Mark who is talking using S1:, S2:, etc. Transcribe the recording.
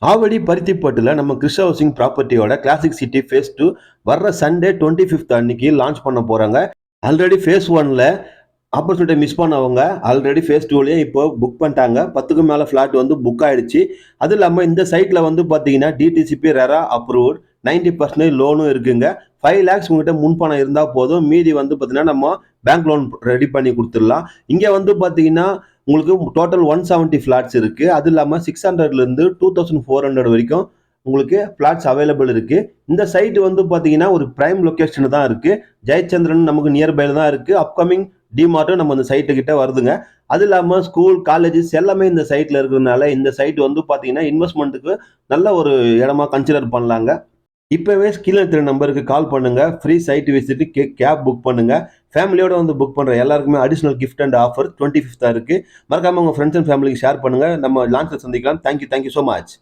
S1: ஆவடி பருத்திப்பட்டுல நம்ம Chris housing ப்ராப்பர்ட்டியோட கிளாசிக் சிட்டி ஃபேஸ் 2 வர்ற சண்டே 25th அன்னைக்கு லான்ச் பண்ண போறாங்க. ஆல்ரெடி ஃபேஸ் 1ல ஆப்பர்ச்சுனிட்டி மிஸ் பண்ணவங்க ஆல்ரெடி ஃபேஸ் 2லயே இப்போ புக் பண்ணிட்டாங்க. 10க்கும் மேல ஃபிளாட் வந்து புக் ஆயிடுச்சு. அது இல்லாம இந்த சைட்ல வந்து பாத்தீங்கன்னா டிடிசிபி ரெரா அப்ரூவ்ட் 90% லோனும் இருக்குங்க. 5 lakhs உங்ககிட்ட முன்பணம் இருந்தா போதும். மீதி வந்து பாத்தீங்கன்னா நம்ம பேங்க் லோன் ரெடி பண்ணி கொடுத்துடலாம். இங்க வந்து பாத்தீங்கன்னா உங்களுக்கு டோட்டல் 170 ஃபிளாட்ஸ் இருக்கு. அது இல்லாம 600ல இருந்து 2400 வரைக்கும் உங்களுக்கு பிளாட்ஸ் அவைலபிள் இருக்கு. இந்த சைட் வந்து பாத்தீங்கன்னா ஒரு பிரைம் லொகேஷன் தான் இருக்கு. ஜெயச்சந்திரன் நமக்கு நியர்பைல தான் இருக்கு. அப்கமிங் டிமார்ட்டும் நம்ம இந்த சைட்டு கிட்ட வருதுங்க. அது இல்லாம ஸ்கூல் காலேஜஸ் எல்லாமே இந்த சைட்ல இருக்கிறதுனால இந்த சைட் வந்து பாத்தீங்கன்னா இன்வெஸ்ட்மெண்ட்டுக்கு நல்ல ஒரு இடமா கன்சிடர் பண்ணலாங்க. இப்பவே கீழே இருக்கிற நம்பருக்கு கால் பண்ணுங்க. Free side visit cab book பண்ணுங்க. ஃபேமிலியோட வந்து புக் பண்ற எல்லாருக்குமே additional gift and offer 25th இருக்கு. மறக்காம உங்க ஃப்ரெண்ட்ஸ் அண்ட் ஃபேமிலிக்கு ஷேர் பண்ணுங்க. நம்ம லான்ச்ல சந்திக்கலாம். Thank you so much.